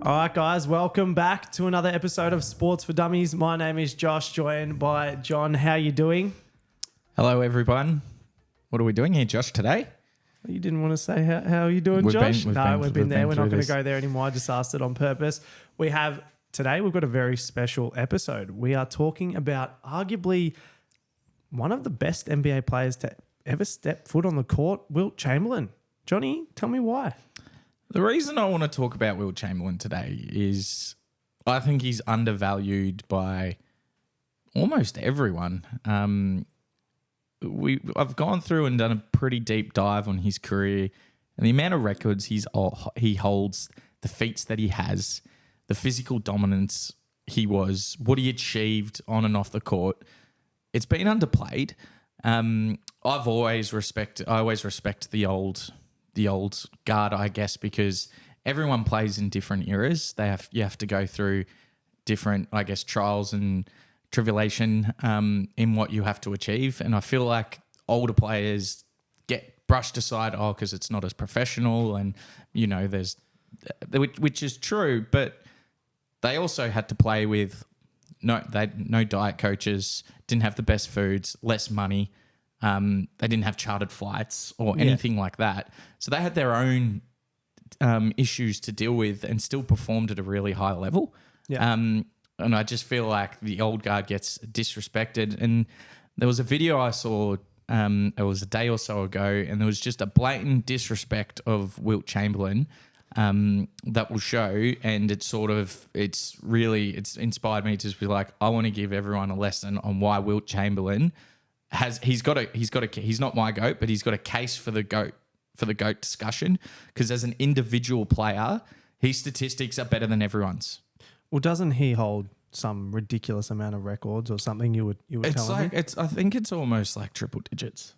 All right, guys, welcome back to another episode of Sports for Dummies. My name is Josh, joined by John. How you doing? Hello, everyone. What are we doing here, Josh, today? You didn't want to say how are you doing, Josh? We've been there. We're not going to go there anymore. I just asked it on purpose. Today we've got a very special episode. We are talking about arguably one of the best NBA players to ever step foot on the court, Wilt Chamberlain. Johnny, tell me why. The reason I want to talk about Wilt Chamberlain today is I think he's undervalued by almost everyone. I've gone through and done a pretty deep dive on his career and the amount of records he holds, the feats that he has, the physical dominance what he achieved on and off the court. It's been underplayed. I always respect the old guard, I guess, because everyone plays in different eras. You have to go through different, I guess, trials and tribulation in what you have to achieve. And I feel like older players get brushed aside, because it's not as professional, and there's which is true, but they also had to play with no diet coaches, didn't have the best foods, less money. They didn't have chartered flights or anything like that. So they had their own issues to deal with and still performed at a really high level. Yeah. And I just feel like the old guard gets disrespected. And there was a video I saw, it was a day or so ago, and there was just a blatant disrespect of Wilt Chamberlain that will show. And it's inspired me to just be like, I want to give everyone a lesson on why Wilt Chamberlain he's not my GOAT, but he's got a case for the GOAT discussion, because as an individual player, his statistics are better than everyone's. Well, doesn't he hold some ridiculous amount of records or something? You would tell me. I think it's almost like triple digits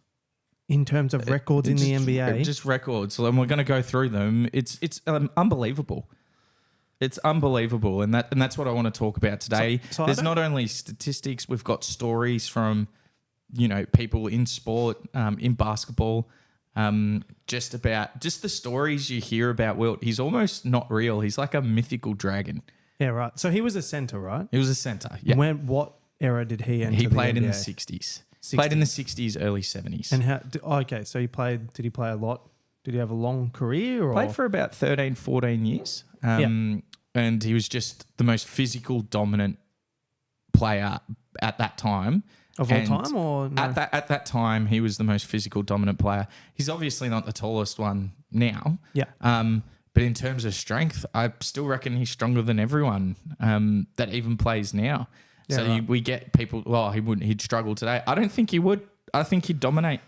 in terms of records in the NBA. Just records, and we're going to go through them. It's unbelievable. It's unbelievable, and that's what I want to talk about today. So there's not only statistics, we've got stories from people in sport, in basketball, just the stories you hear about Wilt. He's almost not real. He's like a mythical dragon. Yeah, right. So he was a center, right? He was a center, yeah. What era did he enter? He played in the 60s. Played in the 60s, early 70s. And so did he play a lot? Did he have a long career? Or? Played for about 13, 14 years. And he was just the most physical, dominant player at that time. Of all time, or no? At that time, he was the most physical, dominant player. He's obviously not the tallest one now. Yeah. But in terms of strength, I still reckon he's stronger than everyone that even plays now. Yeah, so right. We get people. Well, he'd struggle today. I don't think he would. I think he'd dominate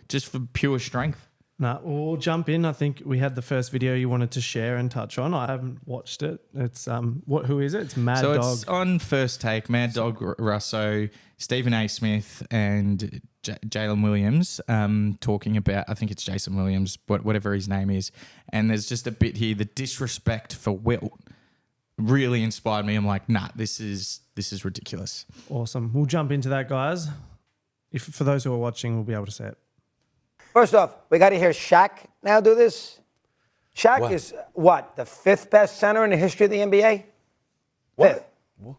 just for pure strength. No, we'll jump in. I think we had the first video you wanted to share and touch on. I haven't watched it. It's who is it? It's Mad Dog. So it's on First Take. Mad Dog Russo, Stephen A. Smith, and Jalen Williams talking about. I think it's Jason Williams, whatever his name is. And there's just a bit here. The disrespect for Wilt really inspired me. I'm like, nah, this is ridiculous. Awesome. We'll jump into that, guys. For those who are watching, we'll be able to see it. First off, we got to hear Shaq now do this. Shaq is the fifth best center in the history of the NBA?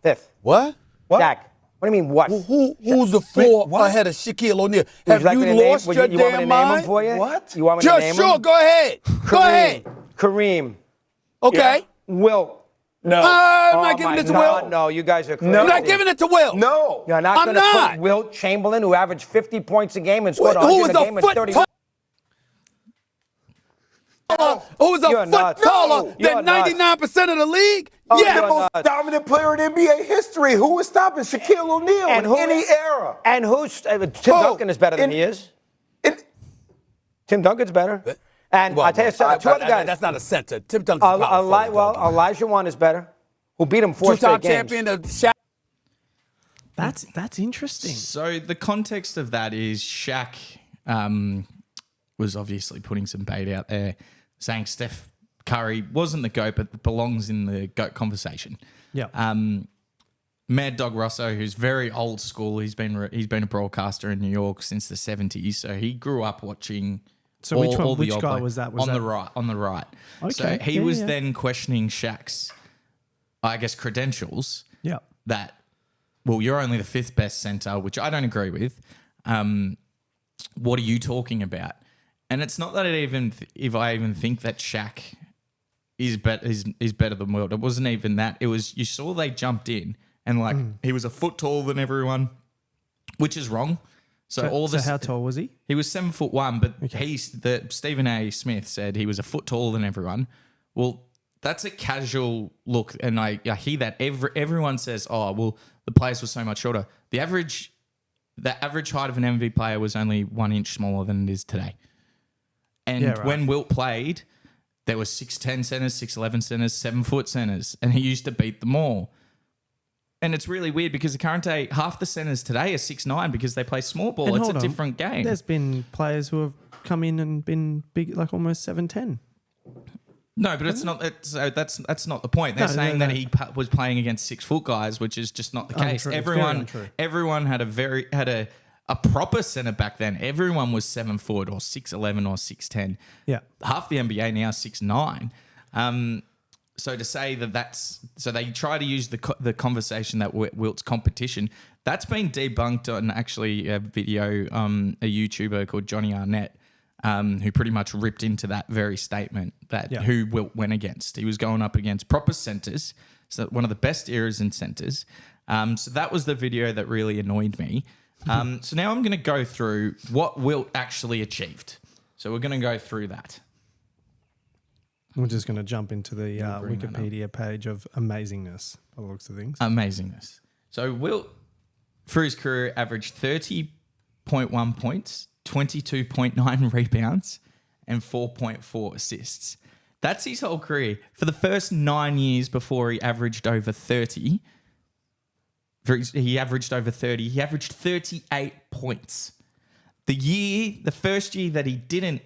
Fifth. What? Shaq. What do you mean, what? Who's the four ahead of Shaquille O'Neal? Have you lost your damn mind? You want me to name them for you? What? You want me to name them? Sure, go ahead. Go ahead. Kareem. Okay. Yeah. Wilt. No. I'm not giving it to Wilt. No, you guys are crazy. You're not giving it to Wilt. No. You're not going to put Wilt Chamberlain, who averaged 50 points a game and scored 100 a game and 30. Who's a foot taller than 99% of the league? The most dominant player in NBA history. Who is stopping Shaquille O'Neal in any era? And Tim Duncan is better than he is. Tim Duncan's better. And I'll tell you something, two other guys. That's not a center. Tim Duncan's Elijah Wan is better, who beat him 4 straight games. Two-time champion of Shaq. That's interesting. So the context of that is Shaq was obviously putting some bait out there, saying Steph Curry wasn't the GOAT, but belongs in the GOAT conversation. Yeah. Mad Dog Rosso, who's very old school. He's been a broadcaster in New York since the 70s, so he grew up watching. So which guy was that? On the right. Okay. So he was then questioning Shaq's, I guess, credentials. Yeah. That, well, you're only the 5th best center, which I don't agree with. What are you talking about? And it's not that if I even think that Shaq is better than Wilt. It wasn't even that. It was, you saw they jumped in and he was a foot taller than everyone, which is wrong. So how tall was he? He was 7'1", but Stephen A. Smith said he was a foot taller than everyone. Well, that's a casual look, and I hear that everyone says, "Oh, well, the players were so much shorter." The average height of an MVP player was only 1 inch smaller than it is today. And when Wilt played, there were 6'10" centers, 6'11" centers, 7-foot centers, and he used to beat them all. And it's really weird because the current day, half the centers today are 6'9" because they play small ball. It's a different game. There's been players who have come in and been big, like almost 7'10". No, but it's not. That's not the point. They're saying that he was playing against 6-foot guys, which is just not the case. Untrue. Everyone had a proper center back then. Everyone was 7 foot or 6'11" or 6'10". Yeah, half the NBA now 6'9". So to say so they try to use the conversation that Wilt's competition. That's been debunked on actually a video, a YouTuber called Johnny Arnett, who pretty much ripped into that very statement that who Wilt went against. He was going up against proper centers, so one of the best eras in centers. So that was the video that really annoyed me. So now I'm going to go through what Wilt actually achieved. So we're going to go through that. We're just going to jump into the Wikipedia page of amazingness, by the looks of things. Amazingness. So Wilt, for his career, averaged 30.1 points, 22.9 rebounds, and 4.4 assists. That's his whole career. For the first 9 years before he averaged over 30, he averaged 38 points. The first year that he didn't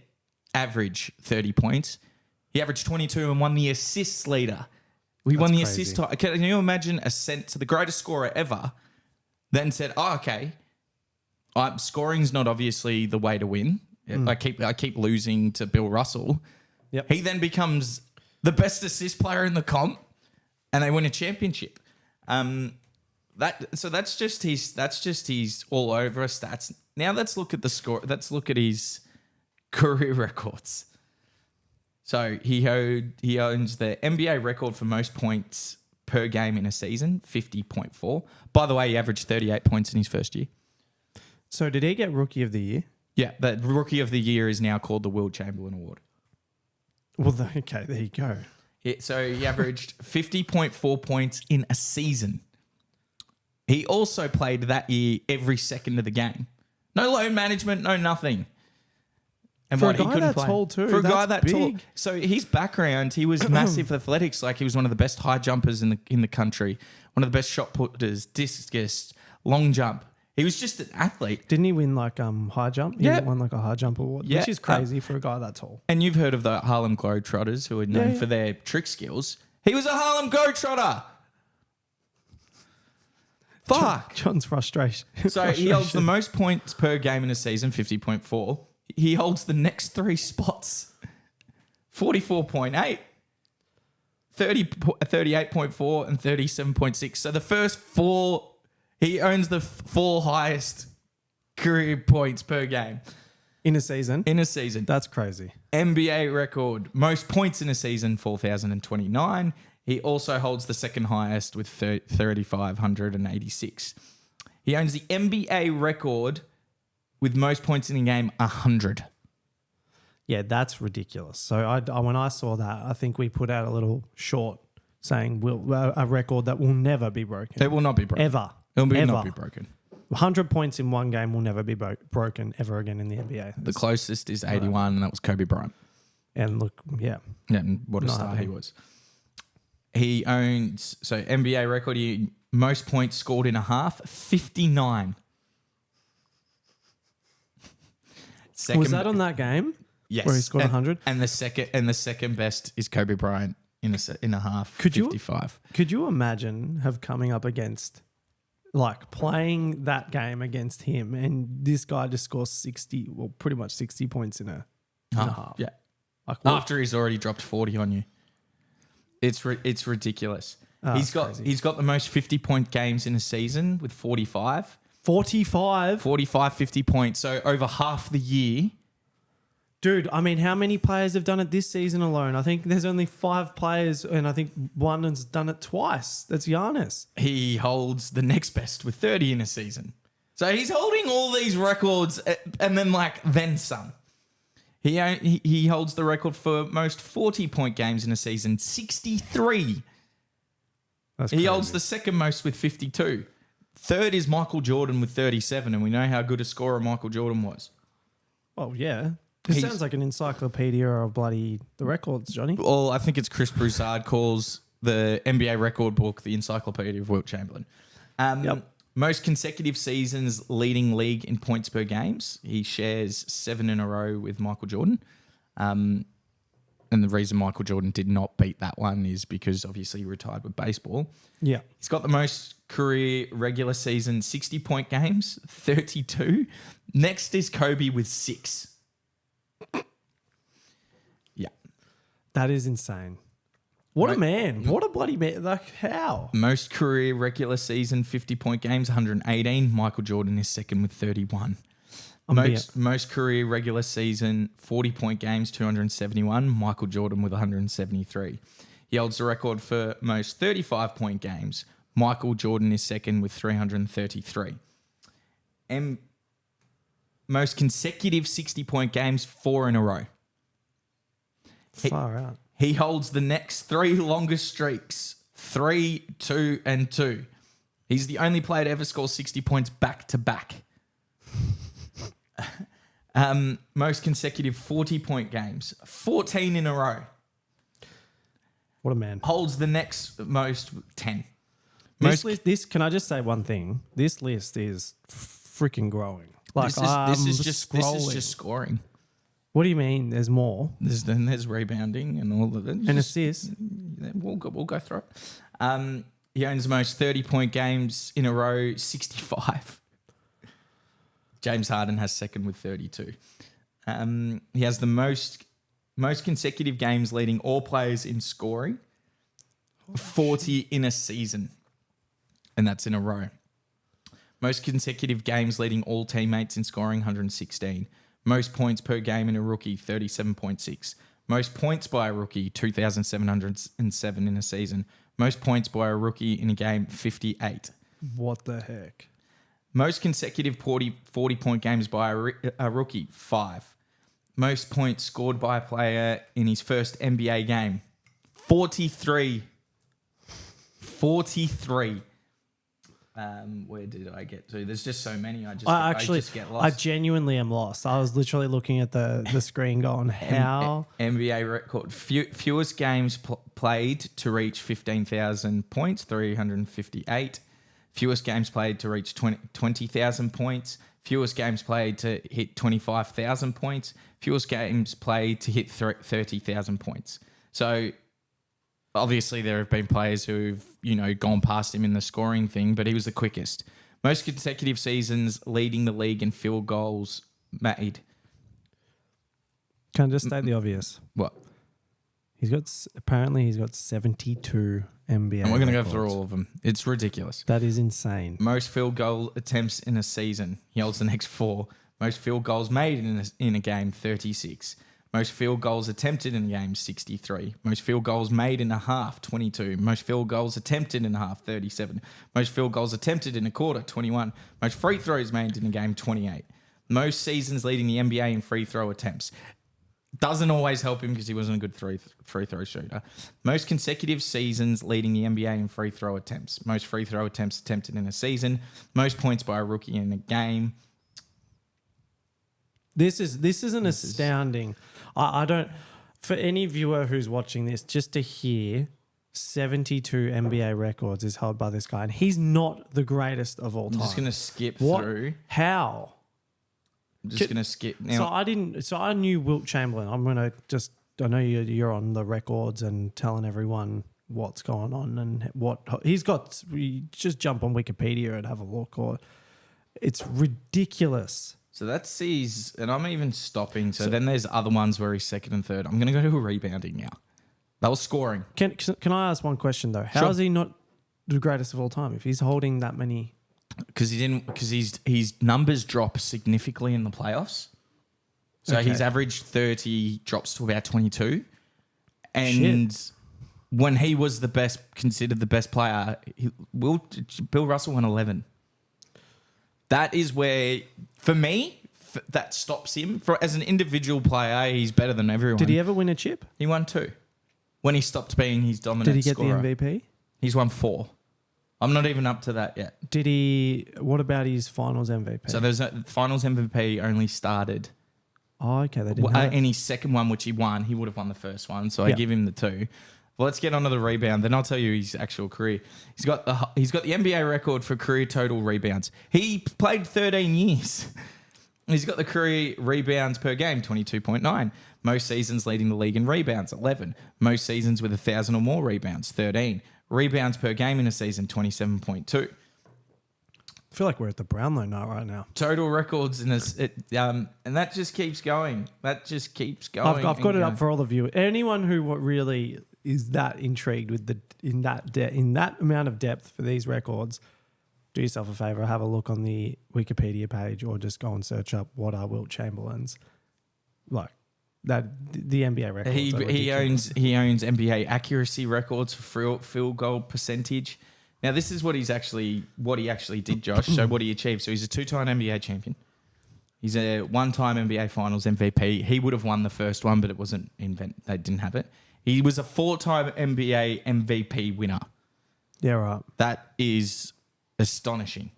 average 30 points, he averaged 22 and won the assists leader. He won the assist title. Can you imagine the greatest scorer ever then said, "Oh, okay, scoring's not obviously the way to win. I keep losing to Bill Russell." Yep. He then becomes the best assist player in the comp, and they win a championship. That's just his all over stats. Now let's look at the score. Let's look at his career records. So he owns the NBA record for most points per game in a season, 50.4. By the way, he averaged 38 points in his first year. So did he get Rookie of the Year? Yeah, the Rookie of the Year is now called the Wilt Chamberlain Award. Well, okay, there you go. So he averaged 50.4 points in a season. He also played that year every second of the game. No load management, no nothing. And for a guy that tall too. For a guy that big. tall. So his background, he was massive athletics. Like he was one of the best high jumpers in the country. One of the best shot putters, discus, long jump. He was just an athlete. Didn't he win like high jump? He won like a high jump award, which is crazy for a guy that tall. And you've heard of the Harlem Globetrotters who are known for their trick skills. He was a Harlem Globetrotter. Fuck. John's frustration. So he holds the most points per game in a season, 50.4. He holds the next three spots, 44.8, 38.4, and 37.6. So the first four, he owns the four highest career points per game. In a season? In a season. That's crazy. NBA record, most points in a season, 4,029. He also holds the second highest with 3,586. He owns the NBA record with most points in a game, 100. Yeah, that's ridiculous. So when I saw that, I think we put out a little short saying a record that will never be broken. It will not be broken. Ever. It will not be broken. 100 points in one game will never be broken ever again in the NBA. The closest is 81, and that was Kobe Bryant. And look, yeah. Yeah, and what a star he was. He owns, so NBA record, most points scored in a half, 59. Was that on that game? Yes. Where he scored 100? And the second best is Kobe Bryant in a half, 55. Could you imagine coming up against like playing that game against him, and this guy just scores 60, well, pretty much 60 points in a half. Yeah. Like After he's already dropped 40 on you. It's ridiculous. He's got the most 50-point games in a season with 45. 45? 50 points. So over half the year. Dude, I mean, how many players have done it this season alone? I think there's only 5 players, and I think one has done it twice. That's Giannis. He holds the next best with 30 in a season. So he's holding all these records and then some. He holds the record for most 40-point games in a season, 63. He holds the second most with 52. Third is Michael Jordan with 37, and we know how good a scorer Michael Jordan was. Oh, yeah. This sounds like an encyclopedia of the records, Johnny. Well, I think it's Chris Broussard calls the NBA record book the Encyclopedia of Wilt Chamberlain. Most consecutive seasons leading league in points per games. He shares 7 in a row with Michael Jordan. And the reason Michael Jordan did not beat that one is because obviously he retired with baseball. Yeah. He's got the most career regular season 60-point games, 32. Next is Kobe with 6. Yeah. That is insane. What a man. What a bloody man. Like, how? Most career regular season 50-point games, 118. Michael Jordan is second with 31. Most career regular season 40-point games, 271. Michael Jordan with 173. He holds the record for most 35-point games. Michael Jordan is second with 333. And most consecutive 60-point games, 4 in a row. Far out. He holds the next 3 longest streaks, 3, 2, and 2. He's the only player to ever score 60 points back to back. Most consecutive 40-point games, 14 in a row. What a man. Holds the next most 10. This Can I just say one thing? This list is freaking growing. Like, this is just scoring. What do you mean? There's more. There's rebounding and all of it. And assists. We'll go through it. He owns the most 30-point games in a row, 65. James Harden has second with 32. He has the most consecutive games leading all players in scoring, 40 in a season. And that's in a row. Most consecutive games leading all teammates in scoring, 116. Most points per game in a rookie, 37.6. Most points by a rookie, 2,707 in a season. Most points by a rookie in a game, 58. What the heck? Most consecutive 40-point games by a rookie, 5. Most points scored by a player in his first NBA game, 43. 43. Where did I get to? There's just so many. I just get lost. I genuinely am lost. I was literally looking at the screen going, how? NBA record. Fewest games played to reach 15,000 points, 358. Fewest games played to reach 20,000 points. Fewest games played to hit 25,000 points. Fewest games played to hit 30,000 points. So obviously there have been players who've, gone past him in the scoring thing, but he was the quickest. Most consecutive seasons leading the league in field goals made. Can I just state the obvious? What? He's got 72 NBA. And we're going to go through all of them. It's ridiculous. That is insane. Most field goal attempts in a season. He holds the next 4. Most field goals made in a game, 36. Most field goals attempted in a game, 63. Most field goals made in a half, 22. Most field goals attempted in a half, 37. Most field goals attempted in a quarter, 21. Most free throws made in a game, 28. Most seasons leading the NBA in free throw attempts. Doesn't always help him because he wasn't a good free throw shooter. Most consecutive seasons leading the NBA in free throw attempts. Most free throw attempts attempted in a season. Most points by a rookie in a game. This is an astounding. I don't. For any viewer who's watching this, just to hear 72 NBA records is held by this guy, and he's not the greatest of all time. I'm just going to skip through. How? I'm just going to skip now. So I knew Wilt Chamberlain. I know you're on the records and telling everyone what's going on and what he's got. You just jump on Wikipedia and have a look, or it's ridiculous. So that's his, and I'm even stopping. So then there's other ones where he's second and third. I'm going to go to rebounding now. That was scoring. Can I ask one question though? How is he not the greatest of all time if he's holding that many? Because his numbers drop significantly in the playoffs. So his average 30 drops to about 22. And when he was considered the best player, Bill Russell won 11. That is where, for me, that stops him. As an individual player, he's better than everyone. Did he ever win a chip? He won 2. When he stopped being his dominant scorer. Did he get scorer. the MVP? He's won 4. I'm not even up to that yet. What about his finals MVP? So there's finals MVP only started. Oh, okay. They didn't have any second one, which he won, he would have won the first one. So I give him the 2. Well, let's get on to the rebound. Then I'll tell you his actual career. He's got the NBA record for career total rebounds. He played 13 years. He's got the career rebounds per game, 22.9. Most seasons leading the league in rebounds, 11. Most seasons with 1,000 or more rebounds, 13. Rebounds per game in a season, 27.2. I feel like we're at the Brownlow now right now. Total records in this, and that just keeps going. I've got it up for all of you. Anyone who really is that intrigued with in that amount of depth for these records, do yourself a favor, have a look on the Wikipedia page, or just go and search up what are Wilt Chamberlain's, like that the NBA records. He owns NBA accuracy records for field goal percentage. Now, this is what he actually did, Josh. So what he achieved. So he's a 2-time NBA champion. He's a 1-time NBA Finals MVP. He would have won the first one, but it wasn't they didn't have it. He was a 4-time NBA MVP winner. Yeah, right. That is astonishing.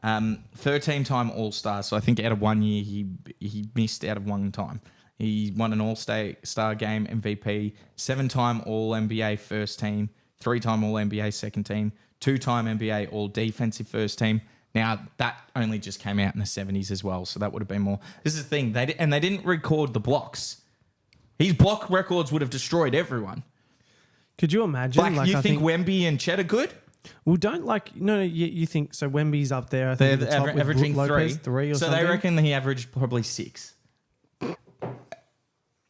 13-time All-Star. So I think out of 1 year, he missed out of 1 time. He won an All-Star game MVP, 7-time All-NBA first team, 3-time All-NBA second team, 2-time NBA All-Defensive first team. Now, that only just came out in the 70s as well, so that would have been more. This is the thing. They didn't record the blocks. His block records would have destroyed everyone. Could you imagine? You think Wemby and Chet are good? Well, you think, so Wemby's up there. I think They're the top averaging Lopez, 3 or so something. they reckon that he averaged probably 6.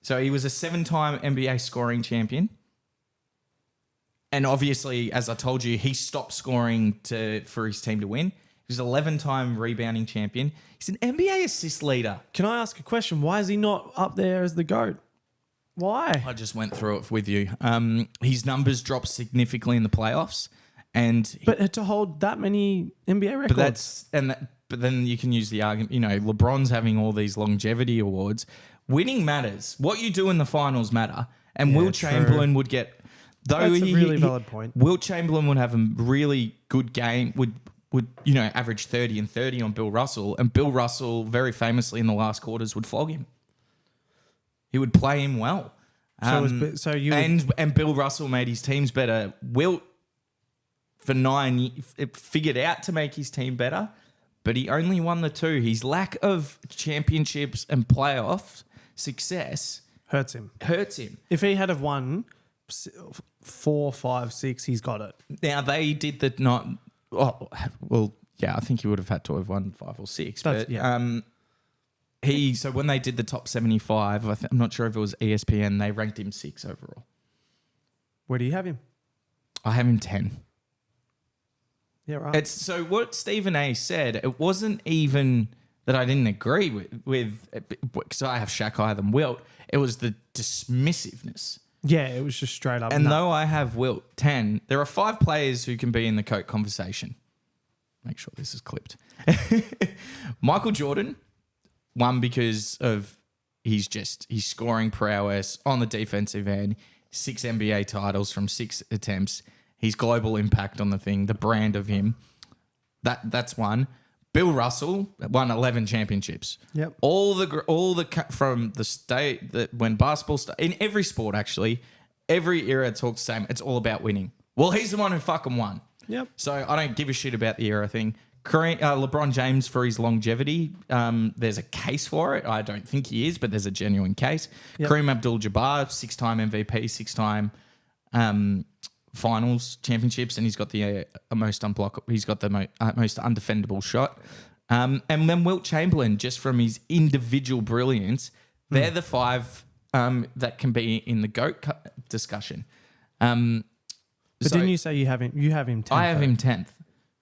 So he was a 7-time NBA scoring champion. And obviously, as I told you, he stopped scoring for his team to win. He was an 11-time rebounding champion. He's an NBA assist leader. Can I ask a question? Why is he not up there as the GOAT? Why? I just went through it with you. His numbers dropped significantly in the playoffs. But to hold that many NBA records. But then you can use the argument, LeBron's having all these longevity awards. Winning matters. What you do in the finals matter. And Wilt Chamberlain would get... That's a really valid point. Wilt Chamberlain would have a really good game, would average 30 and 30 on Bill Russell. And Bill Russell, very famously in the last quarters, would flog him. He would play him well. And Bill Russell made his teams better. Wilt, for 9 years, figured out to make his team better, but he only won the 2. His lack of championships and playoff success hurts him. If he had have won 4, 5, 6, he's got it. Now they did the not. Oh, well, yeah, I think he would have had to have won 5 or 6. So when they did the top 75, I'm not sure if it was ESPN, they ranked him 6 overall. Where do you have him? I have him 10. Yeah, right. So what Stephen A said, it wasn't even that I didn't agree with because I have Shaq higher than Wilt. It was the dismissiveness. Yeah, it was just straight up. And though I have Wilt 10, there are 5 players who can be in the GOAT conversation. Make sure this is clipped. Michael Jordan, 1 because of his scoring prowess on the defensive end, 6 NBA titles from 6 attempts, his global impact on the thing, the brand of him. That's 1. Bill Russell won 11 championships. Yep. From the state that when basketball in every sport actually, every era talks the same. It's all about winning. Well, he's the one who fucking won. Yep. So I don't give a shit about the era thing. LeBron James for his longevity. There's a case for it. I don't think he is, but there's a genuine case. Yep. Kareem Abdul-Jabbar, 6-time MVP, 6-time finals championships, and he's got the most unblockable. He's got the most undefendable shot. And then Wilt Chamberlain, just from his individual brilliance, they're the 5 that can be in the GOAT discussion. But didn't you say you have him? You have him 10th. I have him 10th.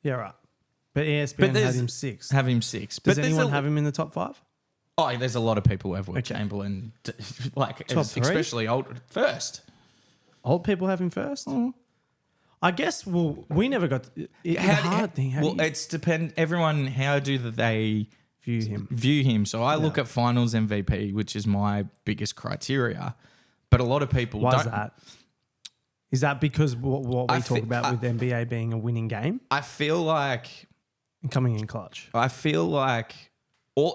Yeah, right. But ESPN has him 6th. Have him 6th. Does anyone have him in the top 5? Oh, there's a lot of people who have Wilt Chamberlain, like top 3? Especially old first. Old people have him first. I guess. Well, we never got hard thing. It's depend. Everyone, how do they view him? So I look at Finals MVP, which is my biggest criteria. But a lot of people Why don't. Is that? Is that because what we talk about with NBA being a winning game? I feel like coming in clutch. I feel like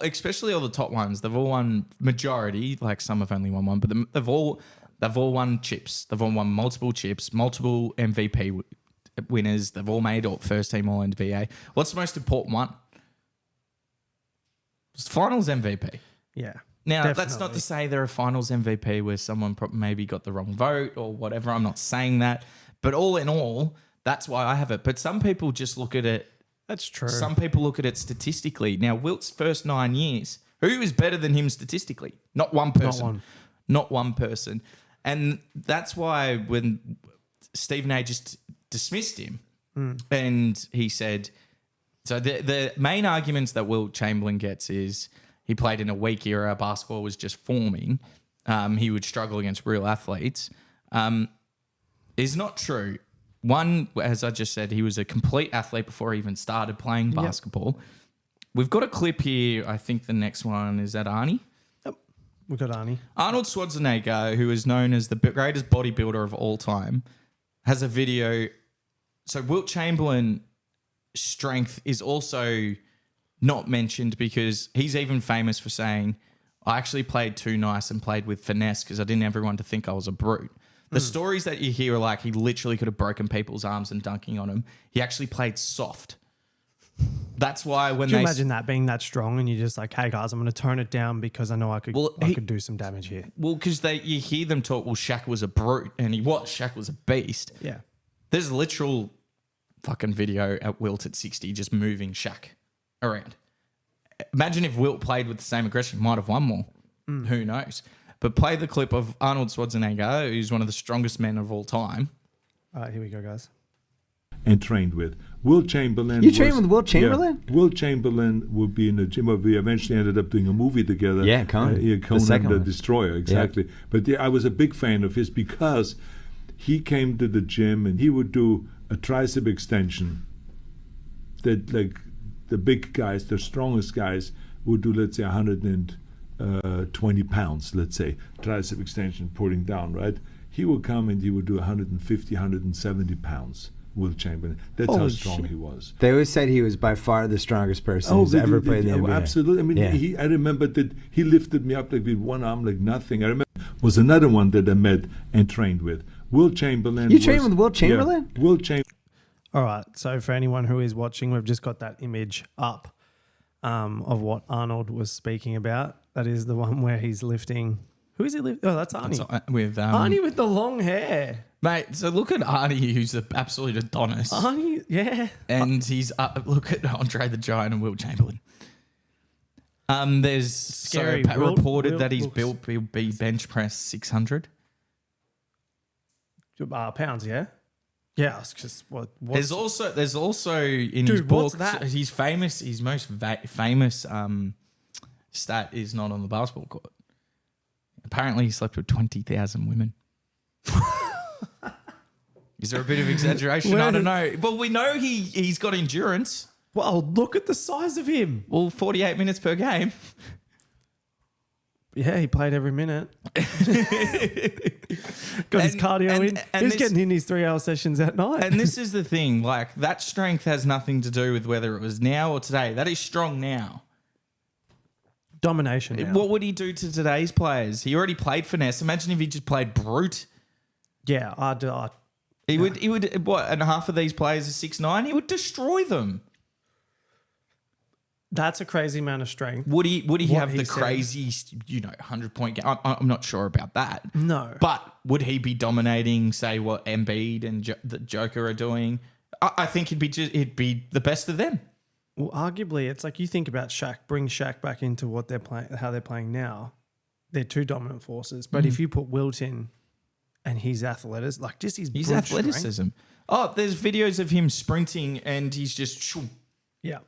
especially all the top ones, they've all won majority. Like some have only won one, but they've all won chips. They've all won multiple chips, multiple MVP winners. They've all made first team All NBA. What's the most important one? It's Finals MVP. Yeah. Now, definitely. That's not to say they're a Finals MVP where someone maybe got the wrong vote or whatever. I'm not saying that. But all in all, that's why I have it. But some people just look at it. That's true. Some people look at it statistically. Now, Wilt's first 9 years, who is better than him statistically? Not one person. Not one person. And that's why when Stephen A just dismissed him and he said, so the main arguments that Wilt Chamberlain gets is he played in a weak era, basketball was just forming. He would struggle against real athletes. Is not true. One, as I just said, he was a complete athlete before he even started playing basketball. Yep. We've got a clip here. I think the next one is that Arnie. Yep, we've got Arnie. Arnold Schwarzenegger, who is known as the greatest bodybuilder of all time, has a video. So Wilt Chamberlain's strength is also not mentioned because he's even famous for saying, I actually played too nice and played with finesse because I didn't want everyone to think I was a brute. The stories that you hear are like he literally could have broken people's arms and dunking on them. He actually played soft. That's why when Can you imagine that being that strong and you're just like, hey guys, I'm going to tone it down because I know I could do some damage here. Well, because you hear them talk, well, Shaq was a brute, and he was. Shaq was a beast. Yeah. There's a literal fucking video at Wilt at 60 just moving Shaq around. Imagine if Wilt played with the same aggression, he might have won more. Who knows? But play the clip of Arnold Schwarzenegger, who's one of the strongest men of all time. All right, here we go, guys. And trained with Wilt Chamberlain. You trained with Wilt Chamberlain? Yeah, Wilt Chamberlain would be in the gym. We eventually ended up doing a movie together. Yeah, Conan. Conan the Destroyer, exactly. Yeah. But I was a big fan of his because he came to the gym and he would do a tricep extension that, like, the big guys, the strongest guys, would do, let's say, 120 pounds, let's say, tricep extension, pulling down, right? He would come and he would do 150, 170 pounds, Wilt Chamberlain. That's how strong he was. They always said he was by far the strongest person who's ever played in the NBA. Absolutely. I mean, I remember that he lifted me up like with one arm like nothing. I remember was another one that I met and trained with. Wilt Chamberlain. You trained with Wilt Chamberlain? Yeah, Wilt Chamberlain. All right. So for anyone who is watching, we've just got that image up of what Arnold was speaking about. That is the one where he's lifting. Who is he lifting? Oh, that's Arnie. Arnie with the long hair. Mate, so look at Arnie, who's an absolute Adonis. Arnie, yeah. And he's look at Andre the Giant and Wilt Chamberlain. There's Scary. reported that he'll be bench press 600. Pounds, yeah. Yeah, it's just There's also in his book. He's famous. His most famous stat is not on the basketball court. Apparently, he slept with 20,000 women. Is there a bit of exaggeration? I don't know. Well, we know he's got endurance. Well, look at the size of him. Well, 48 minutes per game. Yeah, he played every minute. Got his cardio in. He's getting in his 3-hour sessions at night. And this is the thing, like, that strength has nothing to do with whether it was now or today. That is strong now. Domination now. What would he do to today's players? He already played finesse. Imagine if he just played brute. Yeah, He would, what, and half of these players are 6'9"? He would destroy them. That's a crazy amount of strength. Would he have the craziest, 100-point game? I'm not sure about that. No. But would he be dominating, say, what Embiid and the Joker are doing? I think he'd be the best of them. Well, arguably, it's like you think about Shaq, bring Shaq back into what they're playing, how they're playing now. They're two dominant forces. But if you put Wilt in and his athleticism, like just his athleticism. Strength. Oh, there's videos of him sprinting and he's just... Yeah.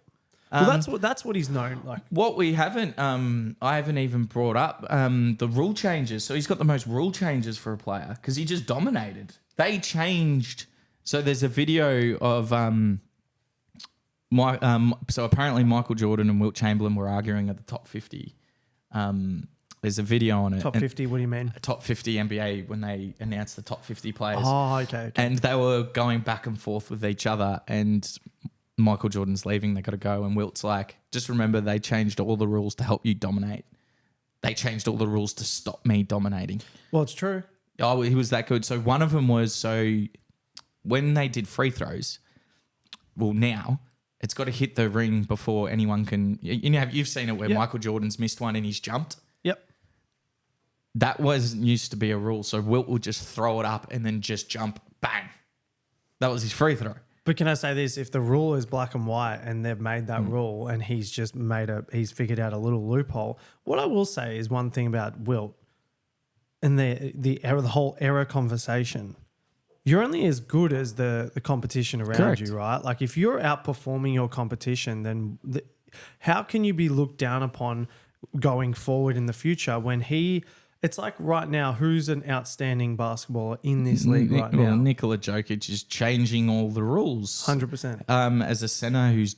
Well, that's what he's known like. What we haven't, I haven't even brought up the rule changes. So he's got the most rule changes for a player because he just dominated. They changed. So there's a video of so apparently Michael Jordan and Wilt Chamberlain were arguing at the top 50. There's a video on it. Top 50, what do you mean? Top 50 NBA when they announced the top 50 players. Oh, okay. And they were going back and forth with each other and Michael Jordan's leaving, they got to go. And Wilt's like, just remember they changed all the rules to help you dominate. They changed all the rules to stop me dominating. Well, it's true. Oh, he was that good. So one of them was, so when they did free throws, well, now it's got to hit the ring before anyone can, you've seen it where Michael Jordan's missed one and he's jumped. Yep. That used to be a rule. So Wilt would just throw it up and then just jump, bang. That was his free throw. But can I say this? If the rule is black and white and they've made that rule and he's just he's figured out a little loophole, what I will say is one thing about Wilt and the whole error conversation. You're only as good as the competition around you, right? Like if you're outperforming your competition, then how can you be looked down upon going forward in the future when it's like right now, who's an outstanding basketballer in this league right now? Nikola Jokic is changing all the rules. 100%. As a center who's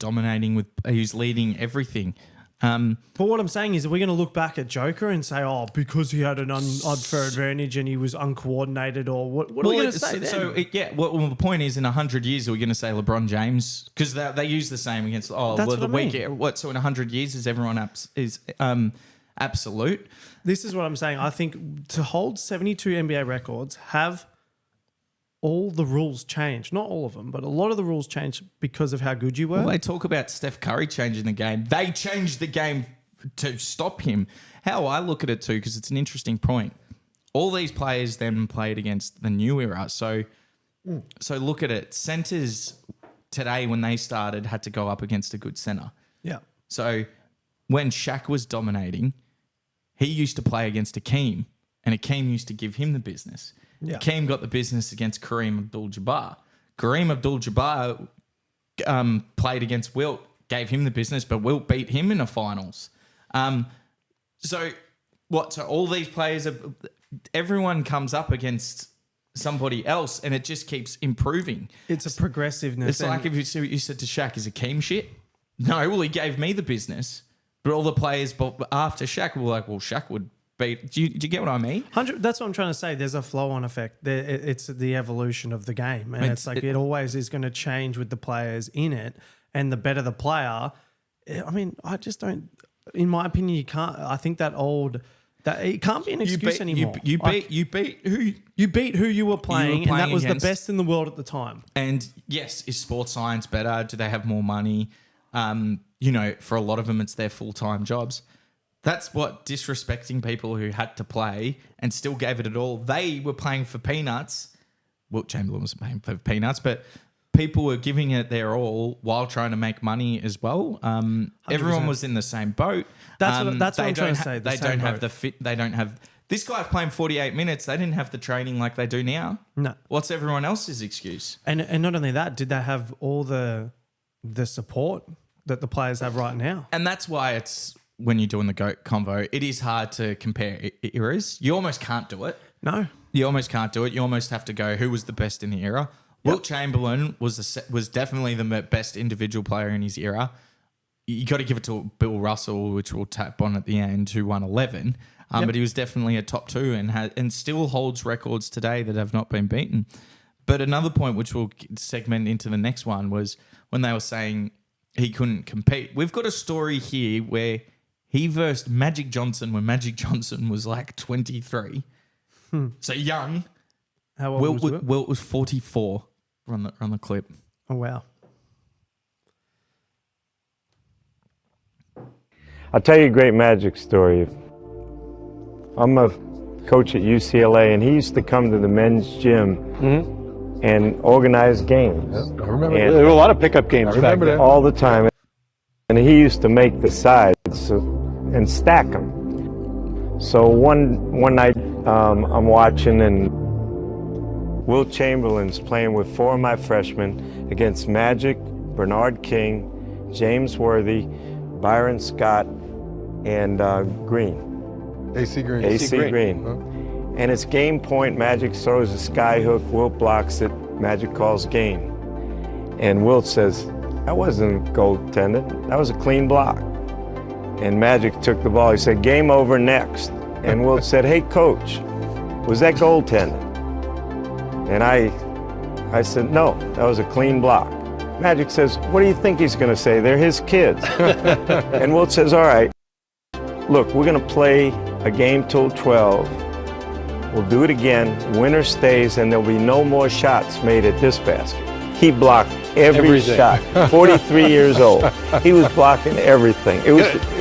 who's leading everything. But what I'm saying is, are we going to look back at Joker and say, oh, because he had an unfair advantage and he was uncoordinated, or what are we going to say then? So, the point is, in 100 years, are we going to say LeBron James? Because they use the same against, so in 100 years is everyone absolute? This is what I'm saying. I think to hold 72 NBA records, have all the rules changed. Not all of them, but a lot of the rules changed because of how good you were. Well, they talk about Steph Curry changing the game. They changed the game to stop him. How I look at it too, because it's an interesting point. All these players then played against the new era. So look at it. Centers today, when they started, had to go up against a good center. Yeah. So when Shaq was dominating, he used to play against Akeem, and Akeem used to give him the business. Yeah. Akeem got the business against Kareem Abdul-Jabbar. Kareem Abdul-Jabbar played against Wilt, gave him the business, but Wilt beat him in the finals. So all these players, everyone comes up against somebody else, and it just keeps improving. It's a progressiveness. It's like if you said to Shaq, is Akeem shit? No, well, he gave me the business. But all the players after Shaq were like, well, Shaq would beat. Do you get what I mean? That's what I'm trying to say. There's a flow-on effect. It's the evolution of the game. And it always is going to change with the players in it. And the better the player, I mean, I just don't, in my opinion, you can't, I think that it can't be an excuse anymore. You beat who you were playing, and that was the best in the world at the time. And yes, is sports science better? Do they have more money? For a lot of them, it's their full-time jobs. That's what disrespecting people who had to play and still gave it all. They were playing for peanuts. Wilt Chamberlain was paying for peanuts, but people were giving it their all while trying to make money as well. Everyone was in the same boat. That's what I'm trying to say. They don't have the fit. They don't have. This guy's playing 48 minutes. They didn't have the training like they do now. No. What's everyone else's excuse? And not only that, did they have all the support that the players have right now? And that's why it's, when you're doing the GOAT convo, it is hard to compare eras. You almost can't do it. No. You almost can't do it. You almost have to go, who was the best in the era? Yep. Wilt Chamberlain was definitely the best individual player in his era. You got to give it to Bill Russell, which we'll tap on at the end, who won 11. But he was definitely a top two and still holds records today that have not been beaten. But another point, which we'll segment into the next one, was when they were saying he couldn't compete. We've got a story here where he versed Magic Johnson when Magic Johnson was like 23. So young. How old was Wilt? Wilt was 44. Run the clip. Oh, wow. I'll tell you a great Magic story. I'm a coach at UCLA, and he used to come to the men's gym and organize games. I remember. There were a lot of pickup games back then. All the time. And he used to make the sides and stack them. So one night I'm watching, and Wilt Chamberlain's playing with 4 of my freshmen against Magic, Bernard King, James Worthy, Byron Scott, and Green. AC Green. AC Green. Huh? And it's game point. Magic throws a sky hook. Wilt blocks it. Magic calls game. And Wilt says, that wasn't goaltending. That was a clean block. And Magic took the ball. He said, game over, next. And Wilt said, hey, coach, was that goaltending? And I said, no, that was a clean block. Magic says, what do you think he's going to say? They're his kids. And Wilt says, all right, look, we're going to play a game till 12. We'll do it again. Winner stays, and there'll be no more shots made at this basket. He blocked every shot. 43 years old. He was blocking everything. It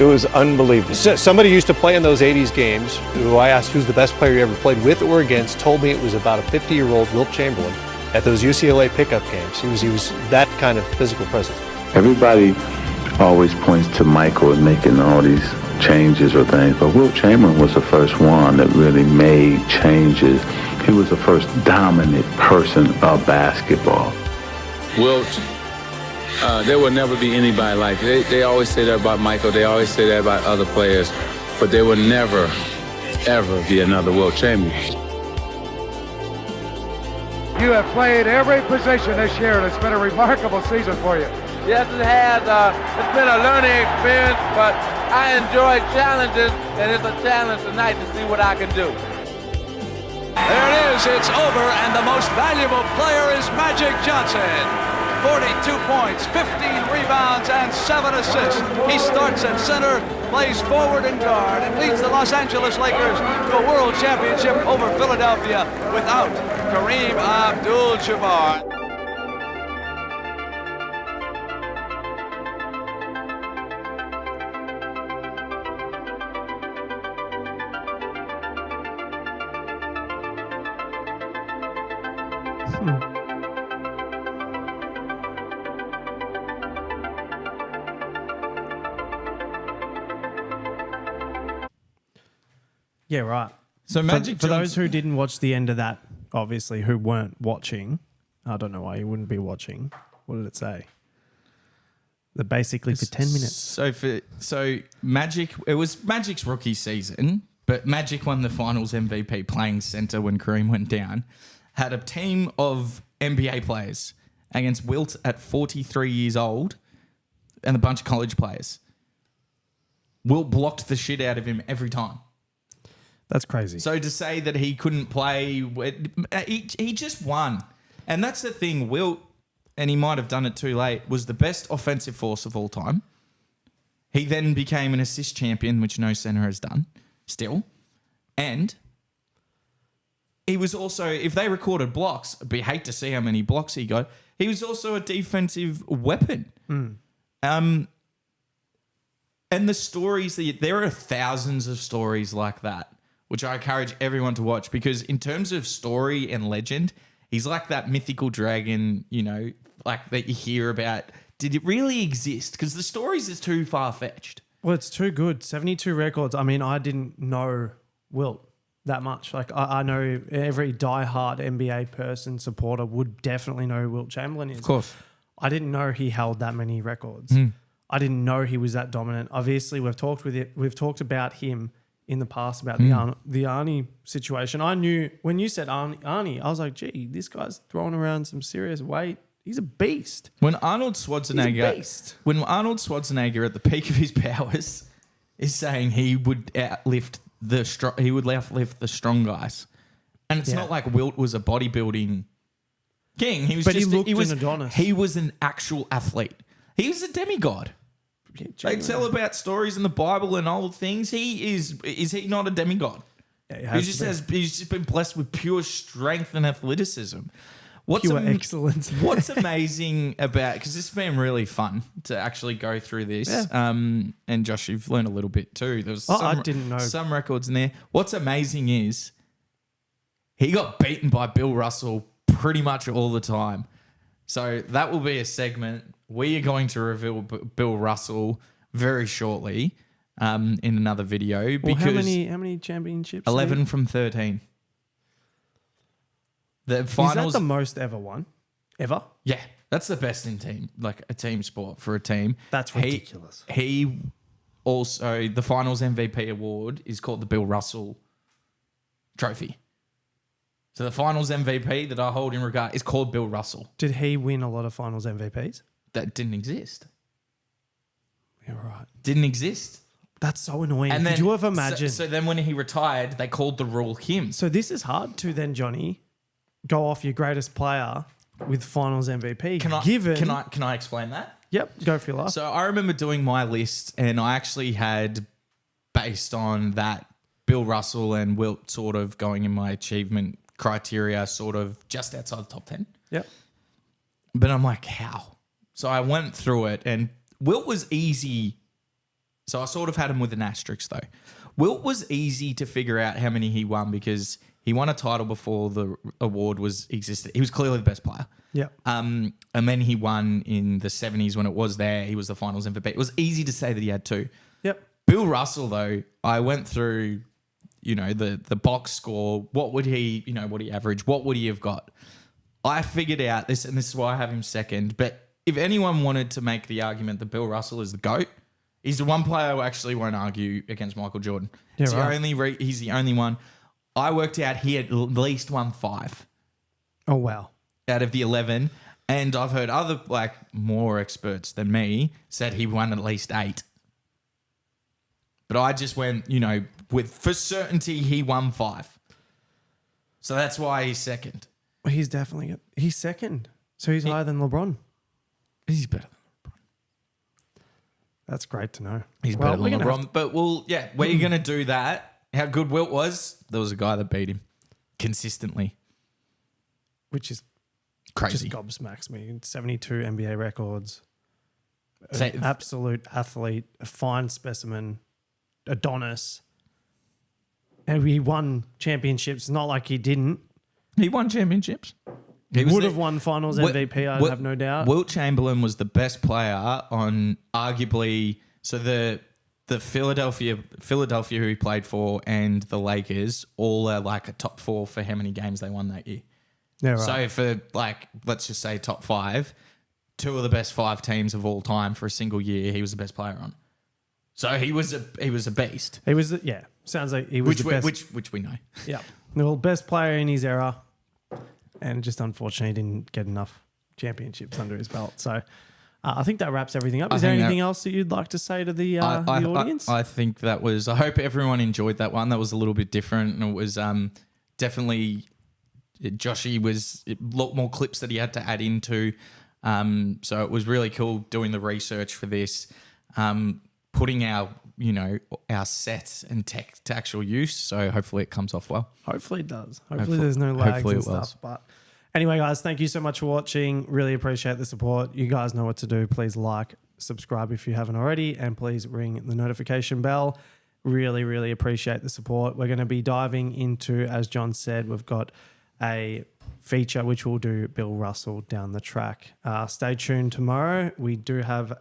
was unbelievable. Somebody used to play in those 80s games, who I asked who's the best player you ever played with or against, told me it was about a 50-year-old Wilt Chamberlain at those UCLA pickup games. He was that kind of physical presence. Everybody always points to Michael and making all these changes or things, but Wilt Chamberlain was the first one that really made changes. He was the first dominant person of basketball. Wilt, there will never be anybody like it. They always say that about Michael. They always say that about other players, but there will never, ever be another Wilt Chamberlain. You have played every position this year, and it's been a remarkable season for you. Yes, it has. It's been a learning experience, but I enjoy challenges, and it's a challenge tonight to see what I can do. There it is. It's over, and the most valuable player is Magic Johnson. 42 points, 15 rebounds, and 7 assists. He starts at center, plays forward and guard, and leads the Los Angeles Lakers to a world championship over Philadelphia without Kareem Abdul-Jabbar. Yeah, right. So Magic for those who didn't watch the end of that, obviously, who weren't watching, I don't know why you wouldn't be watching. What did it say? That basically for 10 minutes. So Magic, it was Magic's rookie season, but Magic won the Finals MVP playing center when Kareem went down. Had a team of NBA players against Wilt at 43 years old and a bunch of college players. Wilt blocked the shit out of him every time. That's crazy. So to say that he couldn't play, he just won. And that's the thing, Wilt, and he might have done it too late, was the best offensive force of all time. He then became an assist champion, which no center has done still. And he was also, if they recorded blocks, I'd hate to see how many blocks he got. He was also a defensive weapon. And the stories, there are thousands of stories like that, which I encourage everyone to watch, because in terms of story and legend, he's like that mythical dragon, you know, like that you hear about. Did it really exist? Because the stories is too far-fetched. Well, it's too good. 72 records. I mean, I didn't know Wilt that much. Like, I know every diehard NBA person, supporter would definitely know who Wilt Chamberlain is. Of course. I didn't know he held that many records. I didn't know he was that dominant. Obviously, we've talked about him in the past, about the Arnie situation. I knew when you said Arnie, I was like, gee, this guy's throwing around some serious weight. He's a beast. When Arnold Schwarzenegger at the peak of his powers is saying he would outlift the strong guys, and it's not like Wilt was a bodybuilding king. He was an Adonis. He was an actual athlete. He was a demigod. They tell about stories in the Bible and old things. He is he not a demigod? Yeah, he's just been blessed with pure strength and athleticism. Pure excellence. What's amazing about, because this has been really fun to actually go through this. Yeah. And Josh, you've learned a little bit too. There was I didn't know. some records in there. What's amazing is he got beaten by Bill Russell pretty much all the time. So that will be a segment. We are going to reveal Bill Russell very shortly in another video. Well, because how many championships? 11 from 13. The finals. Is that the most ever won? Ever? Yeah, that's the best in team, like a team sport for a team. That's ridiculous. He also, the finals MVP award is called the Bill Russell Trophy. So the finals MVP that I hold in regard is called Bill Russell. Did he win a lot of finals MVPs? That didn't exist. You're right. Didn't exist. That's so annoying. And Could you have imagined? So then when he retired, they called the rule him. So this is hard to then, Johnny, go off your greatest player with finals MVP. Can I explain that? Yep, go for your life. So I remember doing my list, and I actually had, based on that, Bill Russell and Wilt sort of going in my achievement criteria, sort of just outside the top 10. Yep. But I'm like, how? So I went through it, and Wilt was easy. So I sort of had him with an asterisk, though. Wilt was easy to figure out how many he won because he won a title before the award existed. He was clearly the best player. Yeah. And then he won in the 70s when it was there. He was the finals MVP. It was easy to say that he had two. Yep. Bill Russell, though, I went through, the box score. What would he, what he average? What would he have got? I figured out this, and this is why I have him second. But if anyone wanted to make the argument that Bill Russell is the GOAT, he's the one player who actually won't argue against Michael Jordan. Yeah, he's the only one. I worked out he had at least won 5. Oh, wow. Out of the 11. And I've heard other, more experts than me said he won at least 8. But I just went, for certainty, he won 5. So that's why he's second. He's definitely he's second. So he's higher than LeBron. He's better than LeBron. That's great to know. He's better than LeBron. But we're going to do that. How good Wilt was, there was a guy that beat him consistently. Which is crazy. Just gobsmacks me. 72 NBA records. So, an absolute athlete, a fine specimen, Adonis. And he won championships. Not like he didn't. He won championships. He would have won finals MVP, I have no doubt. Wilt Chamberlain was the best player on arguably, so the Philadelphia who he played for and the Lakers all are like a top 4 for how many games they won that year. Yeah, right. So for let's just say top 5, 2 of the best 5 teams of all time for a single year, he was the best player on. So he was a beast. He was sounds like he was the best. Which we know. Yeah. Well, best player in his era, and just unfortunately didn't get enough championships under his belt. So I think that wraps everything up. Is there anything else that you'd like to say to the audience? I think that was. I hope everyone enjoyed that one. That was a little bit different, and it was definitely. Joshy was a lot more clips that he had to add into, so it was really cool doing the research for this, putting our sets and tech to actual use. So hopefully it comes off well. Hopefully it does. Hopefully there's no lags and stuff. But anyway, guys, thank you so much for watching. Really appreciate the support. You guys know what to do. Please like, subscribe if you haven't already, and please ring the notification bell. Really, really appreciate the support. We're going to be diving into, as John said, we've got a feature which will do Bill Russell down the track. Stay tuned tomorrow. We do have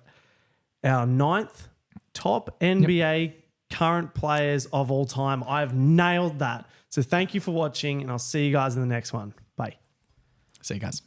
our 9th top NBA current players of all time. I've nailed that. So thank you for watching, and I'll see you guys in the next one. Bye. See you guys.